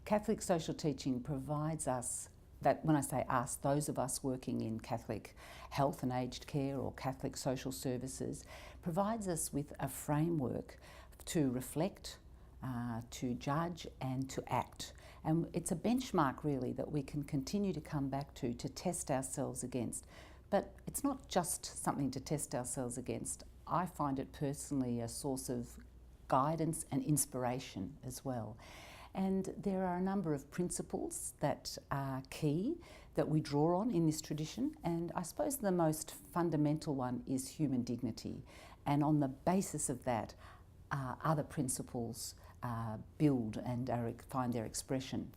Catholic social teaching provides us, that when I say us, those of us working in Catholic health and aged care or Catholic social services, provides us with a framework to reflect, to judge and to act. And it's a benchmark really that we can continue to come back to test ourselves against. But it's not just something to test ourselves against. I find it personally a source of guidance and inspiration as well. And there are a number of principles that are key that we draw on in this tradition, and I suppose the most fundamental one is human dignity. And on the basis of that, other principles build and find their expression.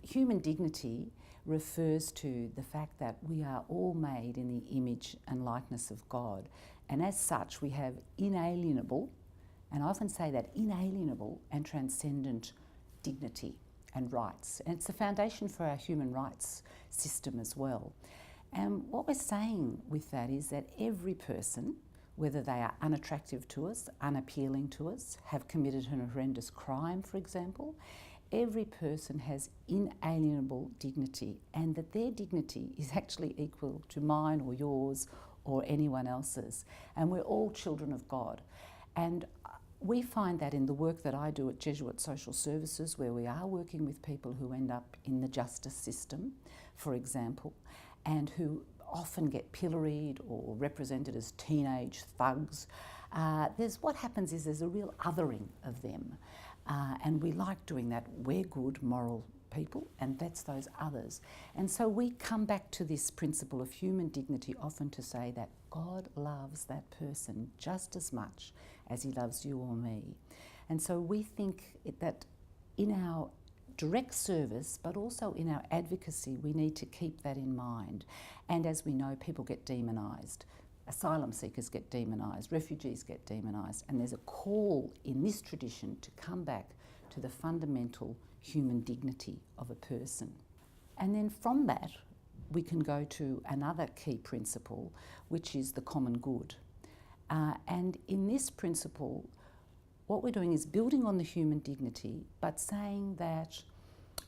Human dignity refers to the fact that we are all made in the image and likeness of God, and as such we have inalienable, and I often say that, inalienable and transcendent dignity and rights. And it's the foundation for our human rights system as well. And what we're saying with that is that every person, whether they are unattractive to us, unappealing to us, have committed an horrendous crime, for example, every person has inalienable dignity, and that their dignity is actually equal to mine or yours or anyone else's. And we're all children of God. And we find that in the work that I do at Jesuit Social Services, where we are working with people who end up in the justice system, for example, and who often get pilloried or represented as teenage thugs. What happens is there's a real othering of them, and we like doing that. We're good, moral people, and that's those others. And so we come back to this principle of human dignity often to say that God loves that person just as much as he loves you or me. And so we think that in our direct service, but also in our advocacy, we need to keep that in mind. And as we know, people get demonised. Asylum seekers get demonised, refugees get demonised, and there's a call in this tradition to come back to the fundamental human dignity of a person. And then from that, we can go to another key principle, which is the common good. And in this principle, what we're doing is building on the human dignity, but saying that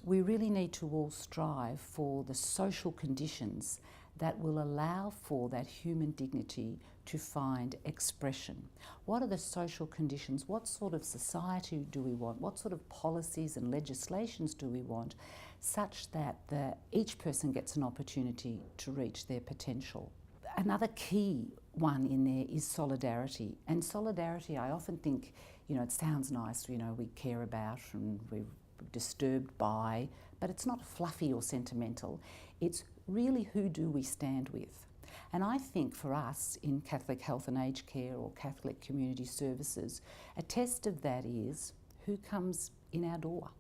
we really need to all strive for the social conditions that will allow for that human dignity to find expression. What are the social conditions? What sort of society do we want? What sort of policies and legislations do we want, such that each person gets an opportunity to reach their potential? Another key one in there is solidarity. And solidarity, I often think, it sounds nice, we care about and we're disturbed by, but it's not fluffy or sentimental. It's really, who do we stand with? And I think for us in Catholic health and aged care or Catholic community services, a test of that is who comes in our door,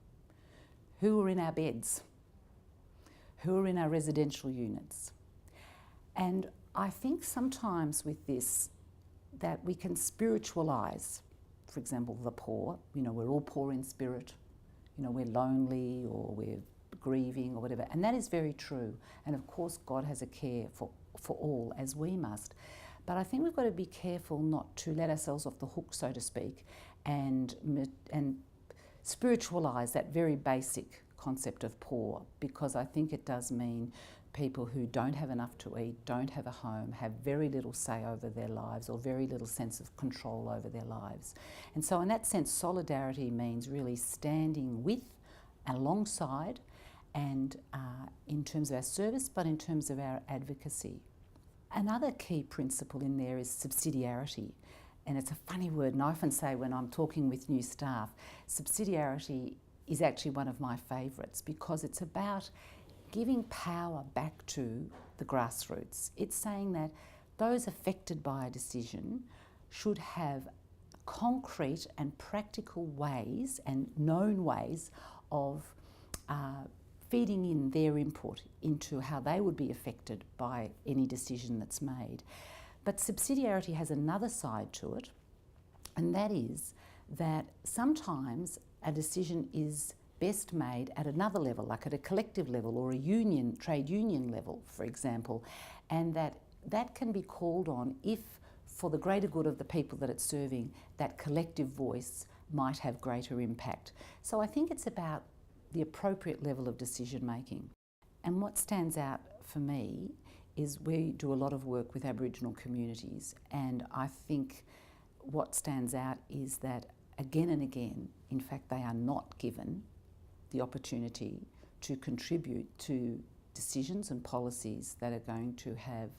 who are in our beds, who are in our residential units. And I think sometimes with this that we can spiritualise, for example, the poor. We're all poor in spirit. We're lonely or we're grieving or whatever. And that is very true. And of course, God has a care for all, as we must. But I think we've got to be careful not to let ourselves off the hook, so to speak, and spiritualise that very basic concept of poor, because I think it does mean people who don't have enough to eat, don't have a home, have very little say over their lives or very little sense of control over their lives. And so in that sense, solidarity means really standing with and alongside, and in terms of our service, but in terms of our advocacy. Another key principle in there is subsidiarity. And it's a funny word, and I often say when I'm talking with new staff, subsidiarity is actually one of my favourites, because it's about giving power back to the grassroots. It's saying that those affected by a decision should have concrete and practical ways and known ways of feeding in their input into how they would be affected by any decision that's made. But subsidiarity has another side to it, and that is that sometimes a decision is best made at another level, like at a collective level or a union, trade union level, for example, and that can be called on if, for the greater good of the people that it's serving, that collective voice might have greater impact. So I think it's about the appropriate level of decision making. And what stands out for me is we do a lot of work with Aboriginal communities, and I think what stands out is that again and again, in fact, they are not given the opportunity to contribute to decisions and policies that are going to have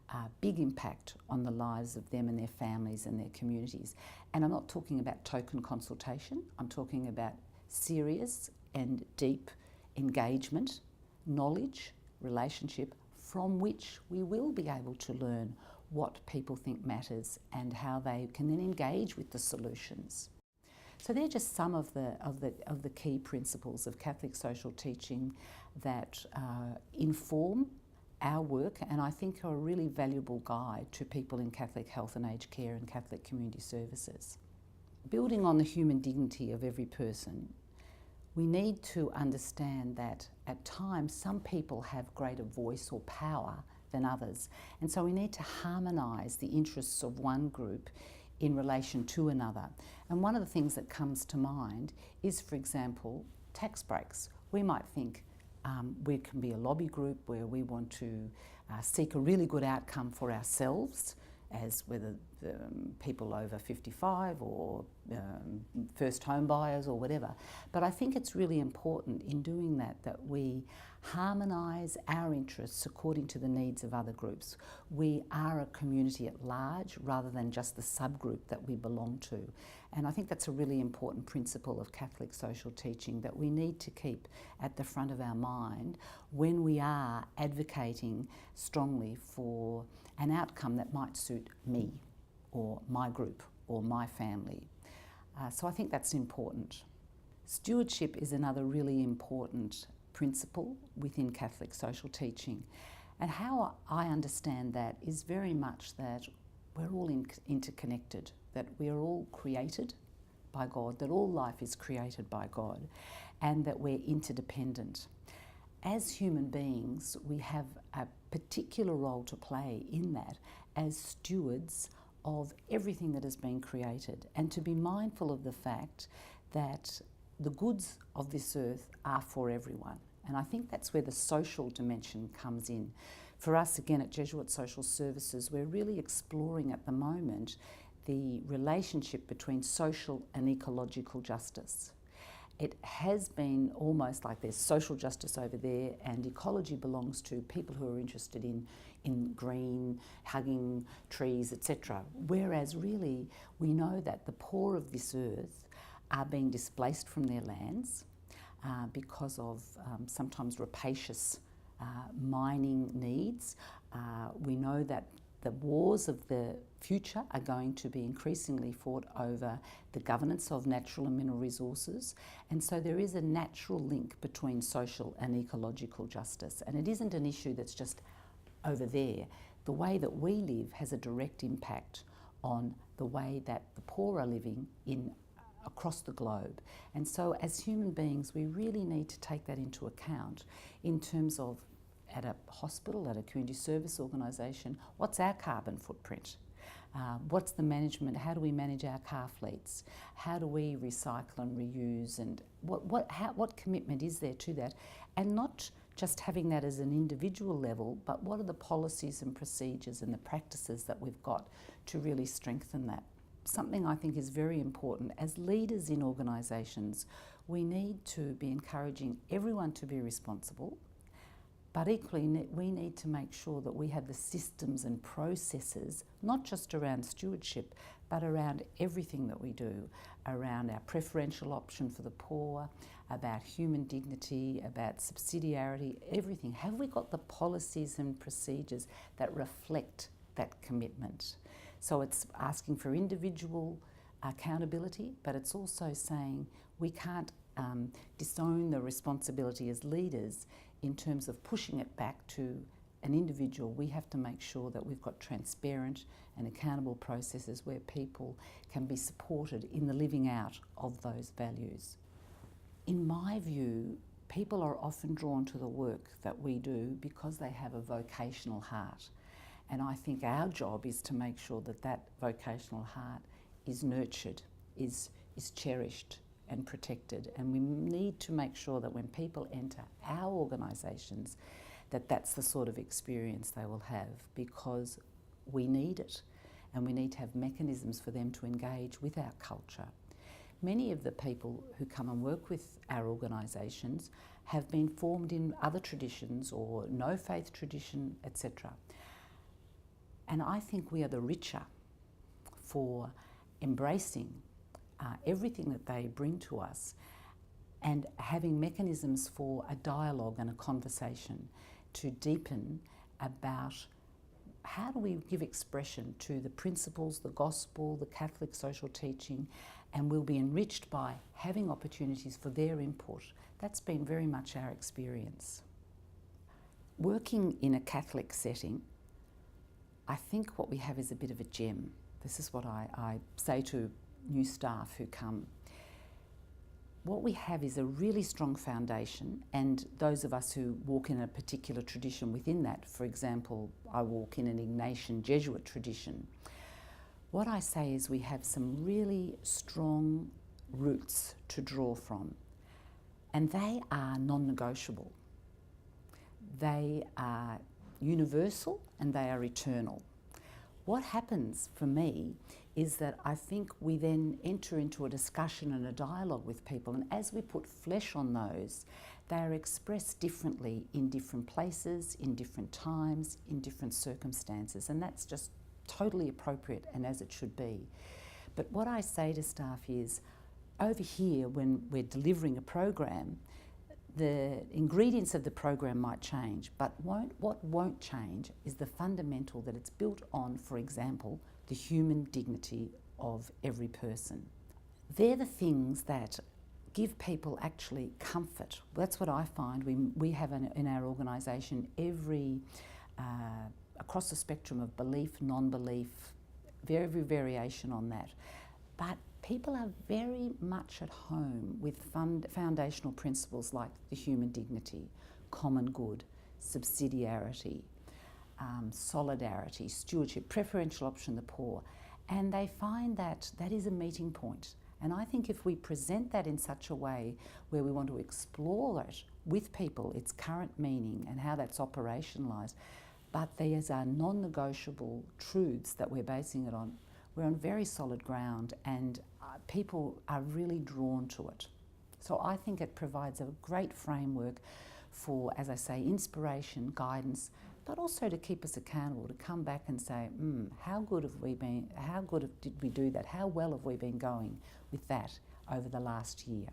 a big impact on the lives of them and their families and their communities. And I'm not talking about token consultation, I'm talking about serious and deep engagement, knowledge, relationship, from which we will be able to learn what people think matters and how they can then engage with the solutions. So they're just some of the key principles of Catholic social teaching that inform our work, and I think are a really valuable guide to people in Catholic health and aged care and Catholic community services. Building on the human dignity of every person, we need to understand that at times some people have greater voice or power than others, and so we need to harmonise the interests of one group in relation to another. And one of the things that comes to mind is, for example, tax breaks. We might think we can be a lobby group where we want to seek a really good outcome for ourselves, as whether people over 55 or first home buyers or whatever. But I think it's really important in doing that we harmonise our interests according to the needs of other groups. We are a community at large rather than just the subgroup that we belong to. And I think that's a really important principle of Catholic social teaching that we need to keep at the front of our mind when we are advocating strongly for an outcome that might suit me or my group or my family. So I think that's important. Stewardship is another really important principle within Catholic social teaching. And how I understand that is very much that we're all interconnected, that we are all created by God, that all life is created by God, and that we're interdependent. As human beings, we have a particular role to play in that as stewards of everything that has been created, and to be mindful of the fact that the goods of this earth are for everyone. And I think that's where the social dimension comes in. For us, again, at Jesuit Social Services, we're really exploring at the moment the relationship between social and ecological justice. It has been almost like there's social justice over there and ecology belongs to people who are interested in green, hugging trees, etc. Whereas really we know that the poor of this earth are being displaced from their lands because of sometimes rapacious mining needs. We know that the wars of the future are going to be increasingly fought over the governance of natural and mineral resources, and so there is a natural link between social and ecological justice, and it isn't an issue that's just over there. The way that we live has a direct impact on the way that the poor are living across the globe. And so as human beings, we really need to take that into account in terms of, at a hospital, at a community service organisation, what's our carbon footprint? What's the management? How do we manage our car fleets? How do we recycle and reuse? And what commitment is there to that? And not just having that as an individual level, but what are the policies and procedures and the practices that we've got to really strengthen that? Something I think is very important. As leaders in organisations, we need to be encouraging everyone to be responsible, but equally we need to make sure that we have the systems and processes, not just around stewardship, but around everything that we do, around our preferential option for the poor, about human dignity, about subsidiarity, everything. Have we got the policies and procedures that reflect that commitment? So it's asking for individual accountability, but it's also saying we can't disown the responsibility as leaders in terms of pushing it back to an individual. We have to make sure that we've got transparent and accountable processes where people can be supported in the living out of those values. In my view, people are often drawn to the work that we do because they have a vocational heart. And I think our job is to make sure that that vocational heart is nurtured, is cherished, and protected, and we need to make sure that when people enter our organisations that that's the sort of experience they will have, because we need it and we need to have mechanisms for them to engage with our culture. Many of the people who come and work with our organisations have been formed in other traditions or no faith tradition, etc. And I think we are the richer for embracing everything that they bring to us and having mechanisms for a dialogue and a conversation to deepen about how do we give expression to the principles, the gospel, the Catholic social teaching, and we'll be enriched by having opportunities for their input. That's been very much our experience. Working in a Catholic setting, I think what we have is a bit of a gem. This is what I say to new staff who come. What we have is a really strong foundation, and those of us who walk in a particular tradition within that, for example, I walk in an Ignatian Jesuit tradition, what I say is we have some really strong roots to draw from, and they are non-negotiable. They are universal and they are eternal. What happens for me is that I think we then enter into a discussion and a dialogue with people, and as we put flesh on those, they are expressed differently in different places, in different times, in different circumstances, and that's just totally appropriate and as it should be. But what I say to staff is, over here when we're delivering a program, the ingredients of the program might change, but what won't change is the fundamental that it's built on, for example, the human dignity of every person. They're the things that give people actually comfort. That's what I find. We have in our organisation across the spectrum of belief, non-belief, every variation on that. But people are very much at home with foundational principles like the human dignity, common good, subsidiarity, solidarity, stewardship, preferential option, the poor. And they find that that is a meeting point. And I think if we present that in such a way where we want to explore it with people, its current meaning and how that's operationalised, but these are non-negotiable truths that we're basing it on, we're on very solid ground, and people are really drawn to it. So I think it provides a great framework for, as I say, inspiration, guidance, but also to keep us accountable, to come back and say, how good have we been, how good did we do that, how well have we been going with that over the last year.